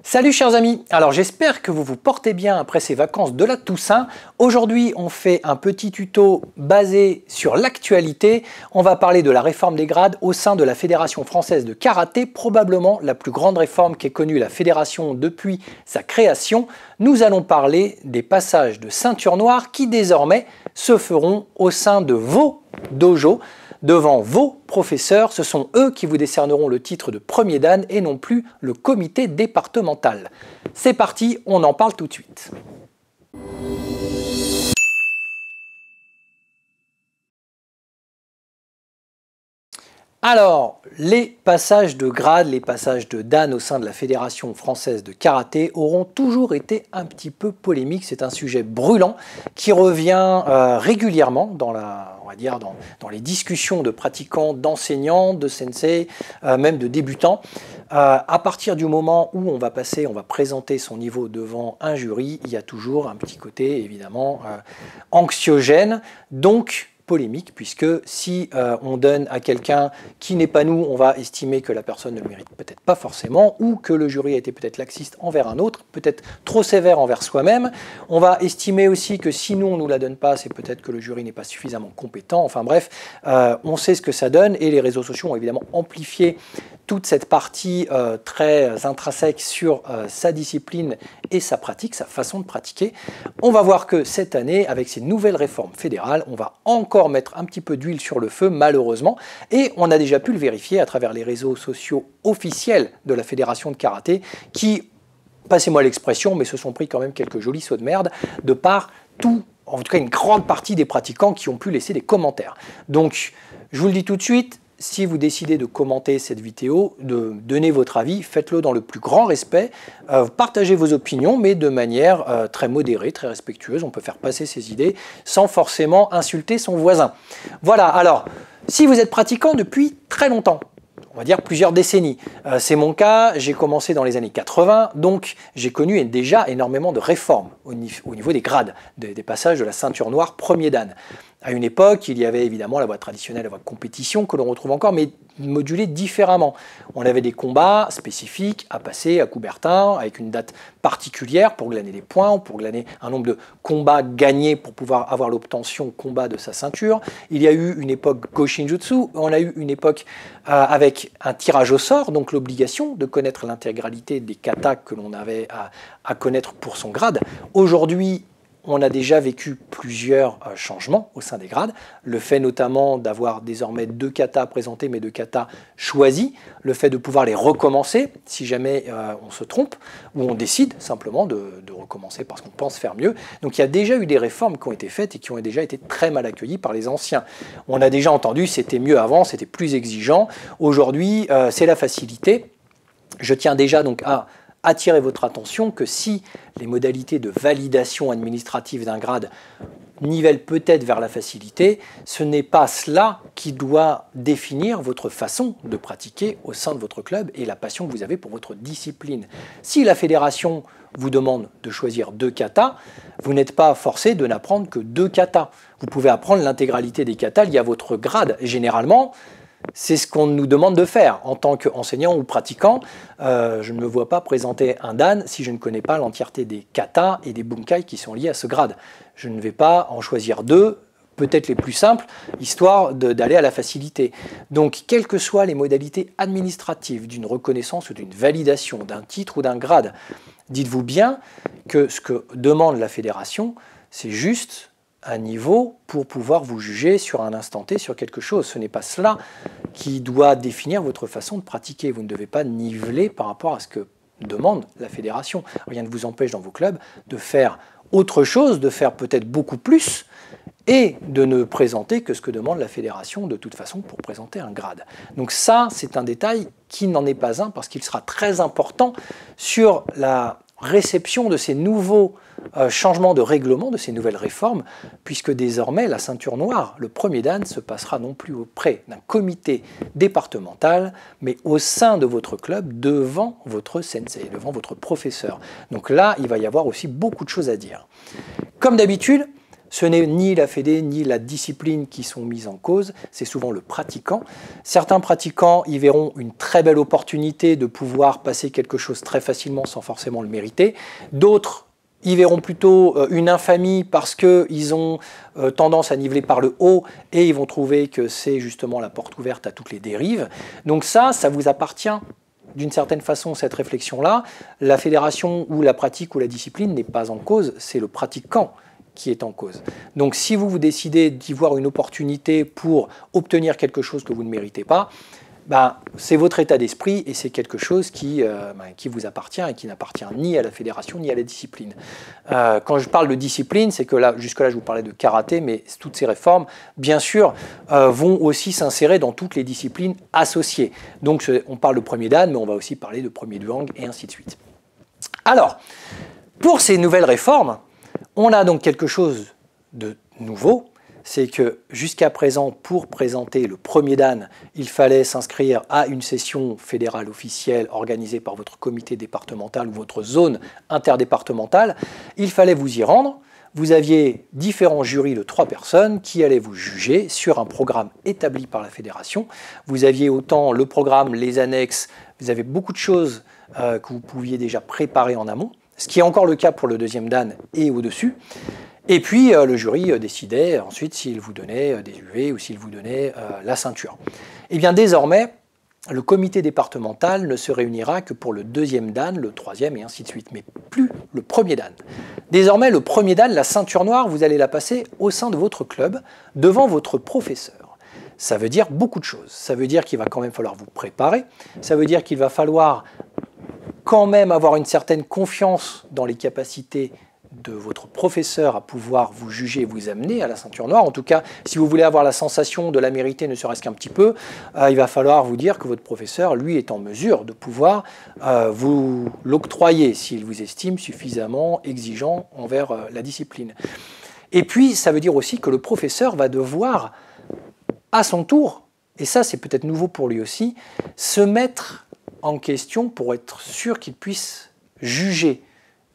Salut chers amis, alors j'espère que vous vous portez bien après ces vacances de la Toussaint. Aujourd'hui on fait un petit tuto basé sur l'actualité. On va parler de la réforme des grades au sein de la Fédération française de karaté, probablement la plus grande réforme qu'ait connue la fédération depuis sa création. Nous allons parler des passages de ceinture noire qui désormais se feront au sein de vos dojos. Devant vos professeurs, ce sont eux qui vous décerneront le titre de premier dan et non plus le comité départemental. C'est parti, on en parle tout de suite. Alors, les passages de grade, les passages de dan au sein de la Fédération française de karaté auront toujours été un petit peu polémiques. C'est un sujet brûlant qui revient régulièrement dans les discussions de pratiquants, d'enseignants, de sensei, même de débutants. À partir du moment où on va présenter son niveau devant un jury, il y a toujours un petit côté évidemment anxiogène. Donc, polémique, puisque si on donne à quelqu'un qui n'est pas nous, on va estimer que la personne ne le mérite peut-être pas forcément, ou que le jury a été peut-être laxiste envers un autre, peut-être trop sévère envers soi-même. On va estimer aussi que si nous, on ne nous la donne pas, c'est peut-être que le jury n'est pas suffisamment compétent. Enfin bref, on sait ce que ça donne, et les réseaux sociaux ont évidemment amplifié toute cette partie très intrinsèque sur sa discipline et sa pratique, sa façon de pratiquer. On va voir que cette année, avec ces nouvelles réformes fédérales, on va encore mettre un petit peu d'huile sur le feu, malheureusement, et on a déjà pu le vérifier à travers les réseaux sociaux officiels de la Fédération de karaté, qui, passez-moi l'expression, mais se sont pris quand même quelques jolis sauts de merde, de par tout, en tout cas une grande partie des pratiquants qui ont pu laisser des commentaires. Donc, je vous le dis tout de suite, si vous décidez de commenter cette vidéo, de donner votre avis, faites-le dans le plus grand respect, partagez vos opinions, mais de manière très modérée, très respectueuse. On peut faire passer ses idées sans forcément insulter son voisin. Voilà, alors, si vous êtes pratiquant depuis très longtemps, on va dire plusieurs décennies. C'est mon cas, j'ai commencé dans les années 80, donc j'ai connu déjà énormément de réformes au niveau des grades, des passages de la ceinture noire premier dan. À une époque, il y avait évidemment la voie traditionnelle, la voie compétition, que l'on retrouve encore, mais modulée différemment. On avait des combats spécifiques à passer à Coubertin, avec une date particulière pour glaner des points, pour glaner un nombre de combats gagnés pour pouvoir avoir l'obtention combat de sa ceinture. Il y a eu une époque Go-Shinjutsu, on a eu une époque avec un tirage au sort, donc l'obligation de connaître l'intégralité des katas que l'on avait à connaître pour son grade. Aujourd'hui, on a déjà vécu plusieurs changements au sein des grades. Le fait notamment d'avoir désormais 2 katas présentés, mais 2 katas choisis. Le fait de pouvoir les recommencer si jamais on se trompe, ou on décide simplement de recommencer parce qu'on pense faire mieux. Donc il y a déjà eu des réformes qui ont été faites et qui ont déjà été très mal accueillies par les anciens. On a déjà entendu c'était mieux avant, c'était plus exigeant. Aujourd'hui, c'est la facilité. Je tiens déjà donc à attirer votre attention que si les modalités de validation administrative d'un grade nivellent peut-être vers la facilité, ce n'est pas cela qui doit définir votre façon de pratiquer au sein de votre club et la passion que vous avez pour votre discipline. Si la fédération vous demande de choisir 2 katas, vous n'êtes pas forcé de n'apprendre que 2 katas. Vous pouvez apprendre l'intégralité des katas liés à votre grade. Et généralement, c'est ce qu'on nous demande de faire en tant qu'enseignant ou pratiquant. Je ne me vois pas présenter un dan si je ne connais pas l'entièreté des katas et des bunkai qui sont liés à ce grade. Je ne vais pas en choisir 2, peut-être les plus simples, histoire d'aller à la facilité. Donc, quelles que soient les modalités administratives d'une reconnaissance ou d'une validation d'un titre ou d'un grade, dites-vous bien que ce que demande la fédération, c'est juste un niveau pour pouvoir vous juger sur un instant T sur quelque chose. Ce n'est pas cela qui doit définir votre façon de pratiquer. Vous ne devez pas niveler par rapport à ce que demande la fédération. Rien ne vous empêche dans vos clubs de faire autre chose, de faire peut-être beaucoup plus et de ne présenter que ce que demande la fédération de toute façon pour présenter un grade. Donc ça, c'est un détail qui n'en est pas un parce qu'il sera très important sur la réception de ces nouveaux changements de règlement, de ces nouvelles réformes, puisque désormais la ceinture noire, le premier dan, se passera non plus auprès d'un comité départemental, mais au sein de votre club, devant votre sensei, devant votre professeur. Donc là, il va y avoir aussi beaucoup de choses à dire. Comme d'habitude, Ce n'est ni la fédé ni la discipline qui sont mises en cause, c'est souvent le pratiquant. Certains pratiquants y verront une très belle opportunité de pouvoir passer quelque chose très facilement sans forcément le mériter. D'autres y verront plutôt une infamie parce qu'ils ont tendance à niveler par le haut et ils vont trouver que c'est justement la porte ouverte à toutes les dérives. Donc ça vous appartient. D'une certaine façon, cette réflexion-là, la fédération ou la pratique ou la discipline n'est pas en cause, c'est le pratiquant qui est en cause. Donc si vous décidez d'y voir une opportunité pour obtenir quelque chose que vous ne méritez pas, c'est votre état d'esprit et c'est quelque chose qui vous appartient et qui n'appartient ni à la fédération ni à la discipline. Quand je parle de discipline, c'est que là, jusque-là, je vous parlais de karaté, mais toutes ces réformes, bien sûr, vont aussi s'insérer dans toutes les disciplines associées. Donc, on parle de premier dan, mais on va aussi parler de premier duang et ainsi de suite. Alors, pour ces nouvelles réformes, on a donc quelque chose de nouveau. C'est que jusqu'à présent, pour présenter le premier dan, il fallait s'inscrire à une session fédérale officielle organisée par votre comité départemental ou votre zone interdépartementale. Il fallait vous y rendre. Vous aviez différents jurys de 3 personnes qui allaient vous juger sur un programme établi par la fédération. Vous aviez autant le programme, les annexes, vous avez beaucoup de choses que vous pouviez déjà préparer en amont, ce qui est encore le cas pour le deuxième dan et au-dessus. Et puis, le jury décidait ensuite s'il vous donnait des UV ou s'il vous donnait la ceinture. Et bien désormais, le comité départemental ne se réunira que pour le deuxième dan, le troisième et ainsi de suite, mais plus le premier dan. Désormais, le premier dan, la ceinture noire, vous allez la passer au sein de votre club, devant votre professeur. Ça veut dire beaucoup de choses. Ça veut dire qu'il va quand même falloir vous préparer. Ça veut dire qu'il va falloir quand même avoir une certaine confiance dans les capacités de votre professeur à pouvoir vous juger et vous amener à la ceinture noire. En tout cas, si vous voulez avoir la sensation de la mériter, ne serait-ce qu'un petit peu, il va falloir vous dire que votre professeur, lui, est en mesure de pouvoir vous l'octroyer s'il vous estime suffisamment exigeant envers la discipline. Et puis, ça veut dire aussi que le professeur va devoir, à son tour, et ça c'est peut-être nouveau pour lui aussi, se mettre en question pour être sûr qu'il puisse juger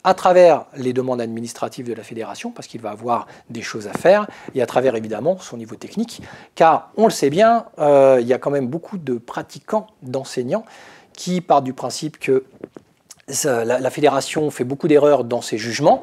à travers les demandes administratives de la fédération, parce qu'il va avoir des choses à faire, et à travers évidemment son niveau technique, car on le sait bien, il y a quand même beaucoup de pratiquants, d'enseignants, qui partent du principe que la fédération fait beaucoup d'erreurs dans ses jugements,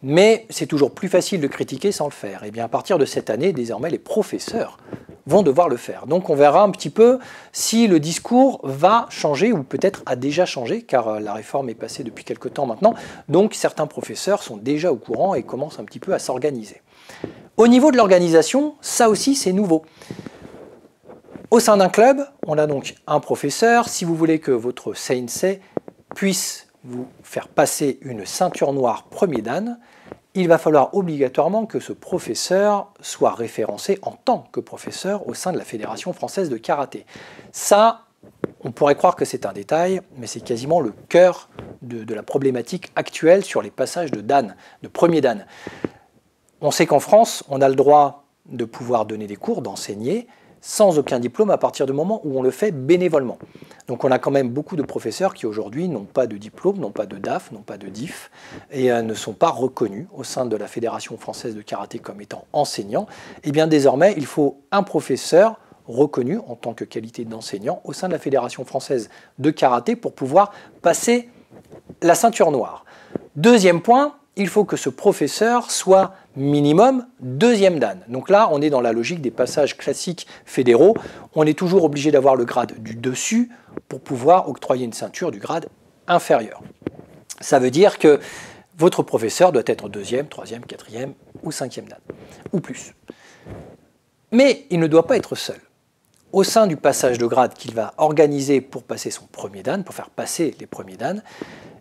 mais c'est toujours plus facile de critiquer sans le faire. Et bien à partir de cette année, désormais, les professeurs vont devoir le faire. Donc on verra un petit peu si le discours va changer ou peut-être a déjà changé, car la réforme est passée depuis quelque temps maintenant. Donc certains professeurs sont déjà au courant et commencent un petit peu à s'organiser. Au niveau de l'organisation, ça aussi c'est nouveau. Au sein d'un club, on a donc un professeur. Si vous voulez que votre sensei puisse vous faire passer une ceinture noire premier dan, il va falloir obligatoirement que ce professeur soit référencé en tant que professeur au sein de la Fédération française de karaté. Ça, on pourrait croire que c'est un détail, mais c'est quasiment le cœur de la problématique actuelle sur les passages de dan, de premier dan. On sait qu'en France, on a le droit de pouvoir donner des cours, d'enseigner, sans aucun diplôme à partir du moment où on le fait bénévolement. Donc on a quand même beaucoup de professeurs qui aujourd'hui n'ont pas de diplôme, n'ont pas de DAF, n'ont pas de DIF et ne sont pas reconnus au sein de la Fédération française de karaté comme étant enseignants. Et bien désormais, il faut un professeur reconnu en tant que qualité d'enseignant au sein de la Fédération française de karaté pour pouvoir passer la ceinture noire. Deuxième point, il faut que ce professeur soit minimum deuxième dan. Donc là, on est dans la logique des passages classiques fédéraux. On est toujours obligé d'avoir le grade du dessus pour pouvoir octroyer une ceinture du grade inférieur. Ça veut dire que votre professeur doit être deuxième, troisième, quatrième ou cinquième dan, ou plus. Mais il ne doit pas être seul. Au sein du passage de grade qu'il va organiser pour passer son premier dan, pour faire passer les premiers dan,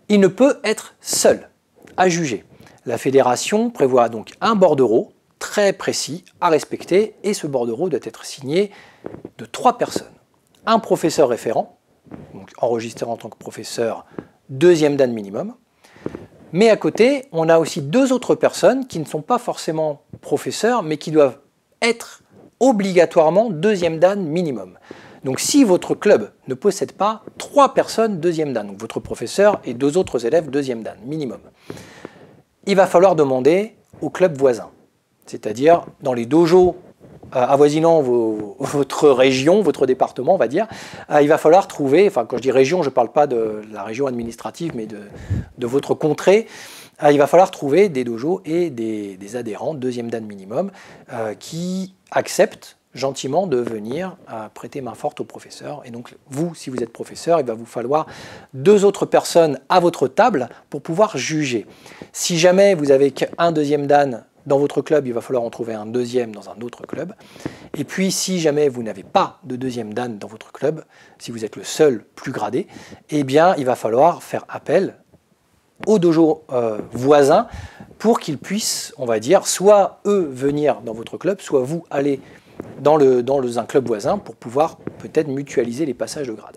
il ne peut être seul à juger. La fédération prévoit donc un bordereau très précis à respecter et ce bordereau doit être signé de 3 personnes. Un professeur référent, donc enregistré en tant que professeur, deuxième dan minimum, mais à côté, on a aussi 2 autres personnes qui ne sont pas forcément professeurs, mais qui doivent être obligatoirement deuxième dan minimum. Donc si votre club ne possède pas 3 personnes deuxième dan, donc votre professeur et 2 autres élèves deuxième dan minimum, il va falloir demander au club voisin. c'est-à-dire dans les dojos avoisinant votre région, votre département, on va dire, il va falloir trouver, enfin quand je dis région, je ne parle pas de la région administrative, mais de votre contrée, il va falloir trouver des dojos et des adhérents, deuxième dan minimum, qui acceptent gentiment de venir prêter main forte au professeur. Et donc vous, si vous êtes professeur, il va vous falloir 2 autres personnes à votre table pour pouvoir juger. Si jamais vous avez qu'un deuxième dan dans votre club, il va falloir en trouver un deuxième dans un autre club. Et puis, si jamais vous n'avez pas de deuxième dan dans votre club, si vous êtes le seul plus gradé, eh bien, il va falloir faire appel aux dojos voisins pour qu'ils puissent, on va dire, soit eux venir dans votre club, soit vous aller dans un club voisin pour pouvoir peut-être mutualiser les passages de grade.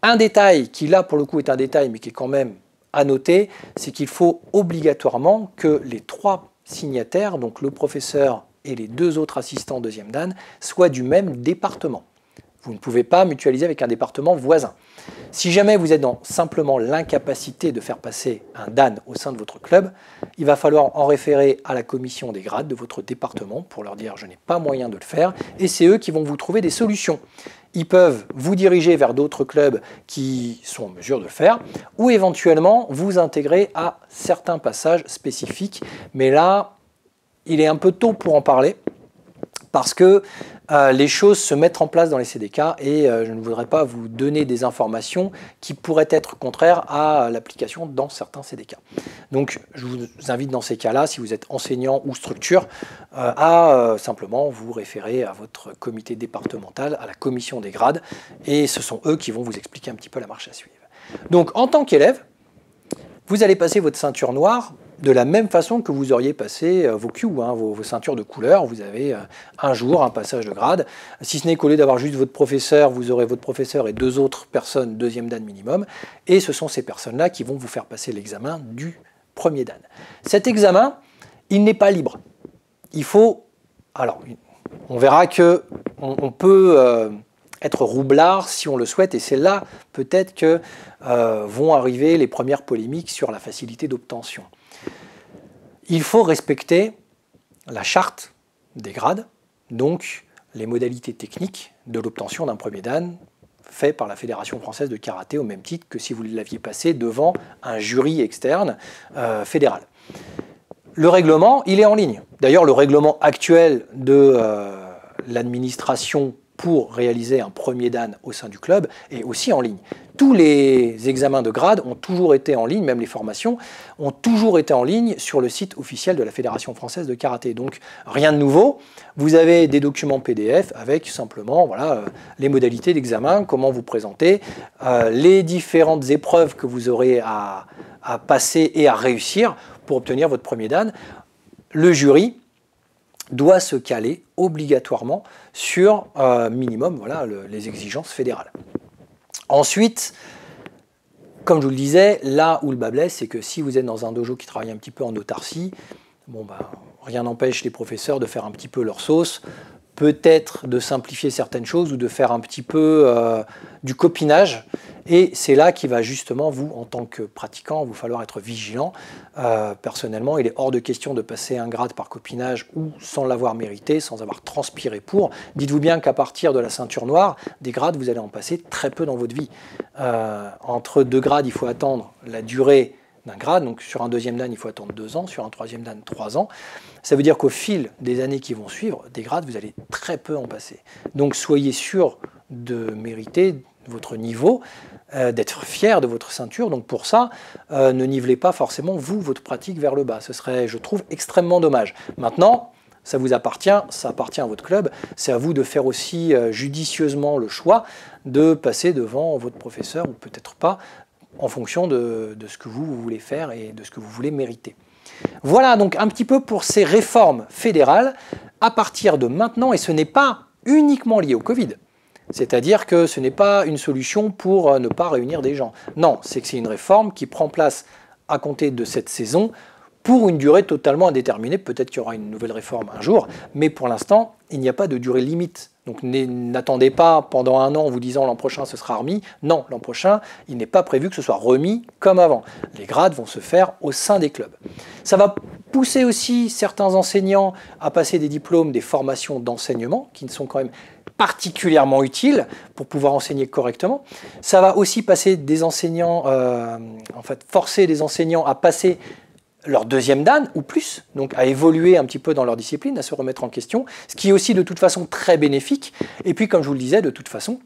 Un détail qui, là, pour le coup, est un détail, mais qui est quand même à noter, c'est qu'il faut obligatoirement que les 3 signataires, donc le professeur et les 2 autres assistants deuxième dan, soient du même département. Vous ne pouvez pas mutualiser avec un département voisin. Si jamais vous êtes dans simplement l'incapacité de faire passer un dan au sein de votre club, il va falloir en référer à la commission des grades de votre département pour leur dire « je n'ai pas moyen de le faire » et c'est eux qui vont vous trouver des solutions. Ils peuvent vous diriger vers d'autres clubs qui sont en mesure de le faire, ou éventuellement vous intégrer à certains passages spécifiques. Mais là, il est un peu tôt pour en parler, parce que les choses se mettent en place dans les CDK et je ne voudrais pas vous donner des informations qui pourraient être contraires à l'application dans certains CDK. Donc je vous invite dans ces cas-là, si vous êtes enseignant ou structure, à simplement vous référer à votre comité départemental, à la commission des grades, et ce sont eux qui vont vous expliquer un petit peu la marche à suivre. Donc en tant qu'élève, vous allez passer votre ceinture noire de la même façon que vous auriez passé vos Q, vos ceintures de couleur. Vous avez un jour un passage de grade. Si ce n'est qu'au lieu d'avoir juste votre professeur, vous aurez votre professeur et 2 autres personnes, deuxième dan minimum. Et ce sont ces personnes-là qui vont vous faire passer l'examen du premier dan. Cet examen, il n'est pas libre. Il faut... Alors, on verra qu'on peut... être roublard si on le souhaite, et c'est là peut-être que vont arriver les premières polémiques sur la facilité d'obtention. Il faut respecter la charte des grades, donc les modalités techniques de l'obtention d'un premier dan fait par la Fédération française de karaté au même titre que si vous l'aviez passé devant un jury externe fédéral. Le règlement, il est en ligne. D'ailleurs, le règlement actuel de l'administration pour réaliser un premier dan au sein du club est aussi en ligne. Tous les examens de grade ont toujours été en ligne, même les formations ont toujours été en ligne sur le site officiel de la Fédération française de karaté. Donc rien de nouveau, vous avez des documents PDF avec simplement voilà, les modalités d'examen, comment vous présenter, les différentes épreuves que vous aurez à passer et à réussir pour obtenir votre premier dan. Le jury doit se caler obligatoirement sur minimum voilà, les exigences fédérales. Ensuite, comme je vous le disais, là où le bât blesse, c'est que si vous êtes dans un dojo qui travaille un petit peu en autarcie, bon, rien n'empêche les professeurs de faire un petit peu leur sauce, peut-être de simplifier certaines choses ou de faire un petit peu du copinage. Et c'est là qu'il va justement, vous, en tant que pratiquant, vous falloir être vigilant. Personnellement, il est hors de question de passer un grade par copinage ou sans l'avoir mérité, sans avoir transpiré pour. Dites-vous bien qu'à partir de la ceinture noire, des grades, vous allez en passer très peu dans votre vie. Entre 2 grades, il faut attendre la durée d'un grade. Donc sur un deuxième dan, il faut attendre 2 ans. Sur un troisième dan, 3 ans. Ça veut dire qu'au fil des années qui vont suivre, des grades, vous allez très peu en passer. Donc soyez sûr de mériter votre niveau, d'être fier de votre ceinture. Donc pour ça, ne nivelez pas forcément, vous, votre pratique vers le bas. Ce serait, je trouve, extrêmement dommage. Maintenant, ça vous appartient, ça appartient à votre club. C'est à vous de faire aussi judicieusement le choix de passer devant votre professeur, ou peut-être pas, en fonction de ce que vous voulez faire et de ce que vous voulez mériter. Voilà donc un petit peu pour ces réformes fédérales à partir de maintenant, et ce n'est pas uniquement lié au Covid. C'est-à-dire que ce n'est pas une solution pour ne pas réunir des gens. Non, c'est que c'est une réforme qui prend place à compter de cette saison pour une durée totalement indéterminée. Peut-être qu'il y aura une nouvelle réforme un jour, mais pour l'instant, il n'y a pas de durée limite. Donc n'attendez pas pendant 1 an en vous disant l'an prochain ce sera remis. Non, l'an prochain, il n'est pas prévu que ce soit remis comme avant. Les grades vont se faire au sein des clubs. Ça va Pousser aussi certains enseignants à passer des diplômes, des formations d'enseignement, qui sont quand même particulièrement utiles pour pouvoir enseigner correctement. Ça va aussi passer des enseignants, forcer des enseignants à passer leur deuxième dan ou plus, donc à évoluer un petit peu dans leur discipline, à se remettre en question, ce qui est aussi de toute façon très bénéfique. Et puis, comme je vous le disais, de toute façon,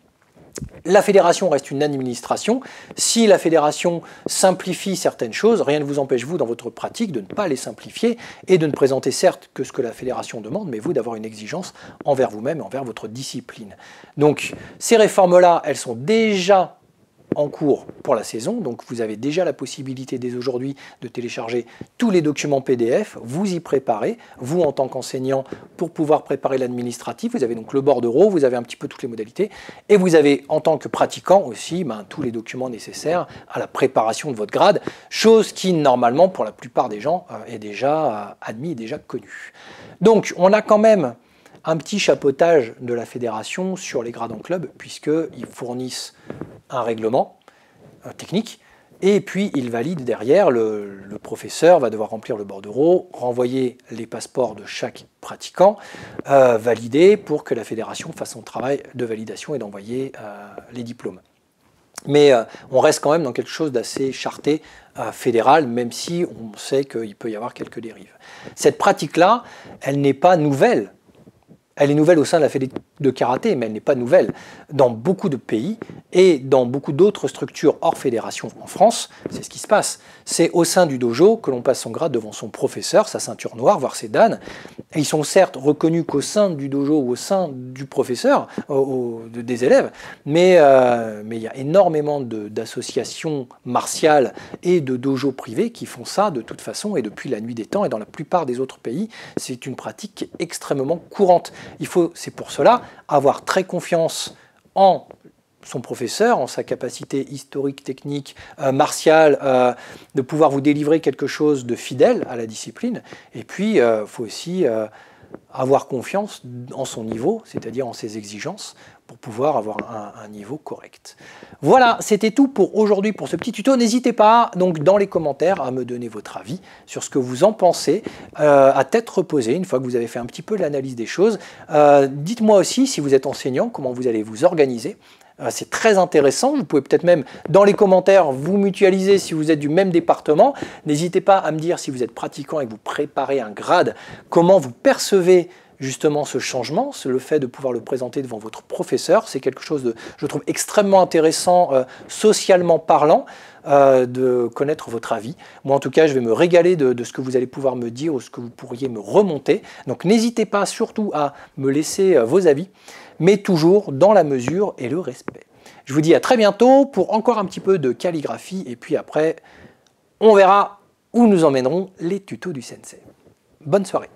la fédération reste une administration. Si la fédération simplifie certaines choses, rien ne vous empêche, vous, dans votre pratique, de ne pas les simplifier et de ne présenter certes que ce que la fédération demande, mais vous, d'avoir une exigence envers vous-même et envers votre discipline. Donc, ces réformes-là, elles sont déjà en cours pour la saison, donc vous avez déjà la possibilité dès aujourd'hui de télécharger tous les documents PDF, vous y préparez, vous en tant qu'enseignant, pour pouvoir préparer l'administratif, vous avez donc le bordereau, vous avez un petit peu toutes les modalités, et vous avez en tant que pratiquant aussi tous les documents nécessaires à la préparation de votre grade, chose qui normalement pour la plupart des gens est déjà admis et déjà connue. Donc on a quand même un petit chapeautage de la fédération sur les grades en club, puisqu'ils fournissent un règlement technique, et puis ils valident derrière, le professeur va devoir remplir le bordereau, renvoyer les passeports de chaque pratiquant, valider pour que la fédération fasse son travail de validation et d'envoyer les diplômes. Mais on reste quand même dans quelque chose d'assez charté, fédéral, même si on sait qu'il peut y avoir quelques dérives. Cette pratique-là, elle n'est pas nouvelle. Elle est nouvelle au sein de la fédé de karaté, mais elle n'est pas nouvelle. Dans beaucoup de pays et dans beaucoup d'autres structures hors fédération en France, c'est ce qui se passe. C'est au sein du dojo que l'on passe son grade devant son professeur, sa ceinture noire, voire ses dan. Et ils sont certes reconnus qu'au sein du dojo ou au sein du professeur, des élèves, mais il y a énormément d'associations martiales et de dojos privés qui font ça de toute façon et depuis la nuit des temps, et dans la plupart des autres pays, c'est une pratique extrêmement courante. Il faut, c'est pour cela, avoir très confiance en son professeur, en sa capacité historique, technique, martiale, de pouvoir vous délivrer quelque chose de fidèle à la discipline. Et puis, il faut aussi avoir confiance en son niveau, c'est-à-dire en ses exigences, pour pouvoir avoir un niveau correct. Voilà, c'était tout pour aujourd'hui pour ce petit tuto. N'hésitez pas donc dans les commentaires à me donner votre avis sur ce que vous en pensez à tête reposée, une fois que vous avez fait un petit peu l'analyse des choses. Dites-moi aussi si vous êtes enseignant, comment vous allez vous organiser. C'est très intéressant, vous pouvez peut-être même dans les commentaires vous mutualiser si vous êtes du même département. N'hésitez pas à me dire si vous êtes pratiquant et que vous préparez un grade, comment vous percevez justement ce changement, le fait de pouvoir le présenter devant votre professeur. C'est quelque chose de, je trouve, extrêmement intéressant, socialement parlant, de connaître votre avis. Moi en tout cas je vais me régaler de ce que vous allez pouvoir me dire ou ce que vous pourriez me remonter. Donc n'hésitez pas surtout à me laisser vos avis, mais toujours dans la mesure et le respect. Je vous dis à très bientôt pour encore un petit peu de calligraphie et puis après on verra où nous emmèneront les tutos du sensei. Bonne soirée.